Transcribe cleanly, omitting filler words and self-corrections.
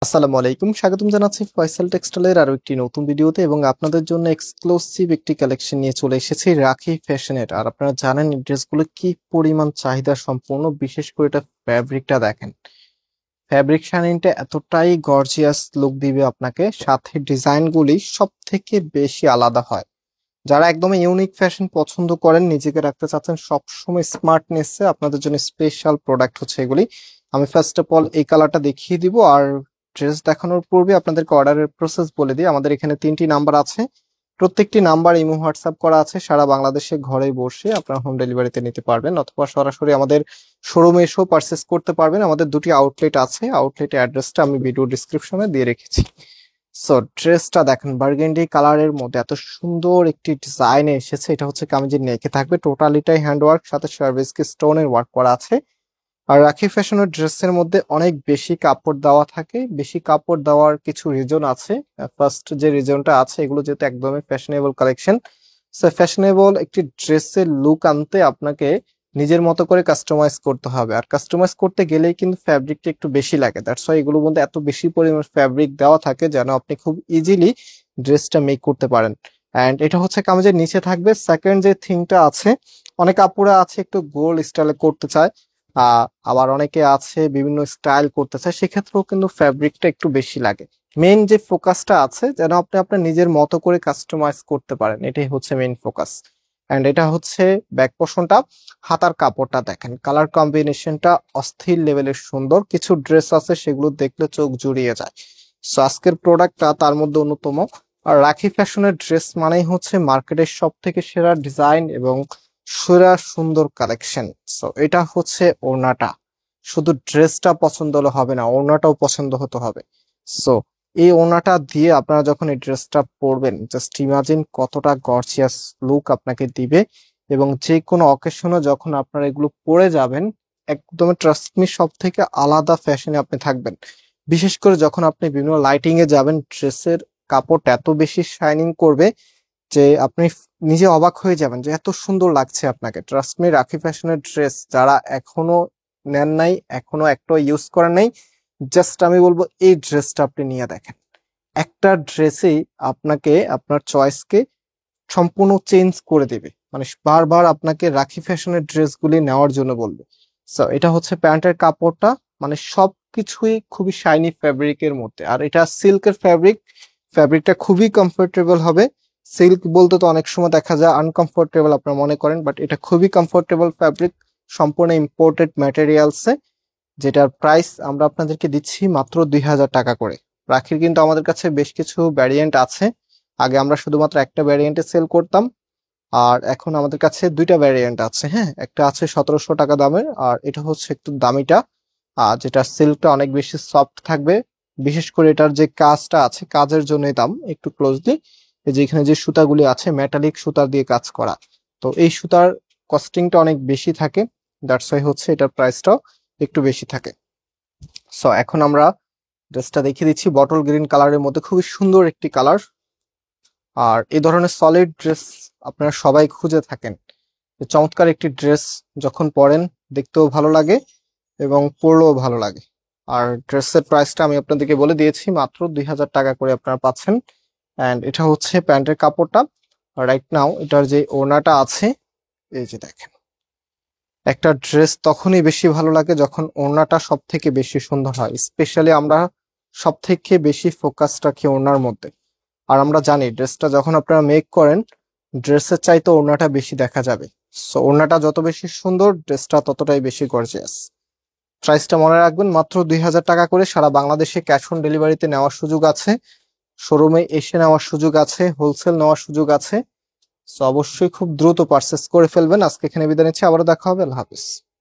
আসসালামু আলাইকুম, স্বাগতম জানাচ্ছি ফয়সাল টেক্সটাইলের আরো একটি নতুন ভিডিওতে এবং আপনাদের জন্য এক্সক্লুসিভ একটি কালেকশন নিয়ে চলে এসেছি রাখি ফ্যাশনের। আর আপনারা জানেন এই ড্রেসগুলো কি পরিমাণ চাহিদা সম্পূর্ণ, বিশেষ করে এটা ফ্যাব্রিকটা দেখেন। ফ্যাব্রিক শাইনিংটা এতটাই গর্জিয়াস লুক দিবে আপনাকে, সাথে ডিজাইনগুলি সব থেকে বেশি আলাদা হয়। যারা একদম ইউনিক ফ্যাশন পছন্দ করেন, নিজেকে রাখতে চাচ্ছেন সবসময় স্মার্টনেসে, আপনাদের জন্য স্পেশাল প্রোডাক্ট হচ্ছে এগুলি। আমি ফার্স্ট অফ অল এই কালারটা দেখিয়ে দিব, আর ড্রেস দেখানোর পূর্বে আপনাদেরকে অর্ডারের প্রসেস বলে দিই। আমাদের এখানে 3টি নাম্বার আছে, প্রত্যেকটি নাম্বার ইমো হোয়াটসঅ্যাপ করা আছে। সারা বাংলাদেশে ঘরে বসে আপনারা হোম ডেলিভারিতে নিতে পারবেন, অথবা সরাসরি আমাদের শোরুমে এসেও পারচেস করতে পারবেন। আমাদের দুটি আউটলেট আছে, আউটলেটের অ্যাড্রেসটা আমি ভিডিও ডিসক্রিপশনে দিয়ে রেখেছি। সো ড্রেসটা দেখেন, বার্গেন্ডি কালারের মধ্যে এত সুন্দর একটি ডিজাইনে এসেছে। এটা হচ্ছে কামিজের নেকে থাকবে, টোটালিটাই হ্যান্ড ওয়ার্ক, সাথে সার্ভিসকে স্টোনের ওয়ার্ক করা আছে। আর রাখি ফ্যাশনের ড্রেসের মধ্যে অনেক বেশি কাপড় দেওয়া থাকে। বেশি কাপড় দেওয়ার কিছু রিজন আছে। ফার্স্ট যে রিজনটা আছে, এগুলো যেহেতু একদমই ফ্যাশনেবল কালেকশন, সো ফ্যাশনেবল একটি ড্রেসের লুক আনতে আপনাকে নিজের মতো করে কাস্টমাইজ করতে হবে। আর কাস্টমাইজ করতে গেলেই কিন্তু ফ্যাব্রিকটা একটু বেশি লাগে, দ্যাটস ওয়াই এগুলোর মধ্যে এত বেশি পরিমাণ ফ্যাব্রিক দেওয়া থাকে যেন আপনি খুব ইজিলি ড্রেসটা মেক করতে পারেন। অ্যান্ড এটা হচ্ছে কামিজের নিচে থাকবে। সেকেন্ড যে থিংটা আছে, অনেক আপুরা আছে একটু গোল্ড স্টাইলে করতে চায়, আবার অনেকে আছে বিভিন্ন স্টাইল করতে চায়, সেক্ষেত্রেও কিন্তু ফ্যাব্রিকটা একটু বেশি লাগে। মেইন যে ফোকাসটা আছে যেন আপনি আপনার নিজের মতো করে কাস্টমাইজ করতে পারেন, এটাই হচ্ছে মেইন ফোকাস। এন্ড এটা হচ্ছে ব্যাক পোর্শনটা। হাতার কাপড়টা দেখেন, কালার কম্বিনেশনটা অস্থির লেভেলের সুন্দর। কিছু ড্রেস আছে সেগুলো দেখলে চোখ জুড়িয়ে যায়, সো আজকের প্রোডাক্টটা তার মধ্যে অন্যতম। আর রাখি ফ্যাশনের ড্রেস মানেই হচ্ছে মার্কেটের সব থেকে সেরা ডিজাইন এবং সেরা সুন্দর কালেকশন। সো এটা হচ্ছে ওড়নাটা। শুধু ড্রেসটা পছন্দ হলে হবে না, ওড়নাটাও পছন্দ হতে হবে। সো এই ওড়নাটা দিয়ে আপনারা যখন এই ড্রেসটা পরবেন, জাস্ট ইমাজিন কতটা গর্জিয়াস লুক আপনাকে দিবে। এবং যে কোনো অকেশনে যখন আপনারা এগুলো পরে যাবেন, একদম ট্রাস্ট মি সব থেকে আলাদা ফ্যাশনে আপনি থাকবেন। বিশেষ করে যখন আপনি বিভিন্ন লাইটিং এ যাবেন, ড্রেসের কাপড়টা এত বেশি শাইনিং করবে যে আপনি নিজে অবাক হয়ে যাবেন যে এত সুন্দর লাগছে আপনাকে। ট্রাস্ট মি, রাখি ফ্যাশনের ড্রেস যারা এখনো নেন নাই, এখনো একটা ইউজ করেন নাই, জাস্ট আমি বলবো এই ড্রেসটা আপনি নিয়ে দেখেন। একটা ড্রেসেই আপনাকে আপনার চয়েসকে সম্পূর্ণ চেঞ্জ করে দেবে, মানে বারবার আপনাকে রাখি ফ্যাশনের ড্রেসগুলি নেওয়ার জন্য বলবে। সো এটা হচ্ছে প্যান্টের কাপড়টা, মানে সবকিছুই খুবই শাইনি ফ্যাব্রিকের মধ্যে। আর এটা সিল্কের ফ্যাব্রিক, ফ্যাব্রিকটা খুবই কমফোর্টেবল হবে। সিল্ক বলতে তো অনেক সময় দেখা যায় আনকমফোর্টেবল আপনারা মনে করেন, বাট এটা খুবই কমফোর্টেবল ফ্যাব্রিক, সম্পূর্ণ ইম্পোর্টেড ম্যাটেরিয়ালসে, যেটার প্রাইস আমরা আপনাদেরকে দিচ্ছি মাত্র 2000 টাকা করে। রাখির কিন্তু আমাদের কাছে বেশ কিছু ভ্যারিয়েন্ট আছে। আগে আমরা শুধুমাত্র একটা ভ্যারিয়েন্টে সেল করতাম, আর এখন আমাদের কাছে দুইটা ভ্যারিয়েন্ট আছে। হ্যাঁ, একটা আছে 1700 টাকা দামের, আর এটা হচ্ছে একটু দামিটা, যেটা সিল্কটা অনেক বেশি সফট থাকবে। বিশেষ করে এটার যে কাজটা আছে, কাজের জন্য দাম একটু ক্লোজলি, এই যে এখানে যে সুতাগুলি আছে মেটালিক সুতা দিয়ে কাজ করা, তো এই সুতার কস্টিংটা অনেক বেশি থাকে, দ্যাটস ওয়াই হচ্ছে এটার প্রাইসটাও একটু বেশি থাকে। সো এখন আমরা ড্রেসটা দেখিয়ে দিচ্ছি, বটল গ্রিন কালারের মধ্যে খুবই সুন্দর একটি কালার। আর এই ধরনের সলিড ড্রেস আপনারা সবাই খুঁজে থাকেন। চমৎকার একটি ড্রেস যখন পরেন দেখতেও ভালো লাগে এবং পরলেও ভালো লাগে। আর ড্রেসের প্রাইসটা আমি আপনাদেরকে বলে দিয়েছি, মাত্র 2000 টাকা করে আপনারা পাচ্ছেন। অ্যান্ড এটা হচ্ছে প্যান্টের কাপড়টা। রাইট নাও এটার যে ওড়নাটা আছে, এই যে দেখেন, একটা ড্রেস তখনই বেশি ভালো লাগে যখন ওড়নাটা সব থেকে বেশি সুন্দর হয়। স্পেশালি আমরা সব থেকে বেশি ফোকাস রাখি ওড়নার মধ্যে। আর আমরা জানি ড্রেসটা যখন আপনারা মেক করেন, ড্রেসের চাইতে ওড়নাটা বেশি দেখা যাবে। সো ওড়নাটা যত বেশি সুন্দর, ড্রেসটা ততটাই বেশি গর্জিয়াস। প্রাইসটা মনে রাখবেন, মাত্র 2000 টাকা করে। সারা বাংলাদেশে ক্যাশ অন ডেলিভারিতে নেওয়ার সুযোগ আছে, শোরুমে এসে নেওয়ার সুযোগ আছে, হোলসেল নেওয়ার সুযোগ আছে। সো অবশ্যই খুব দ্রুত পারচেস করে ফেলবেন। আজকে এখানে বিদায় নিচ্ছি, আবারও দেখা হবে। আল্লাহ হাফিজ।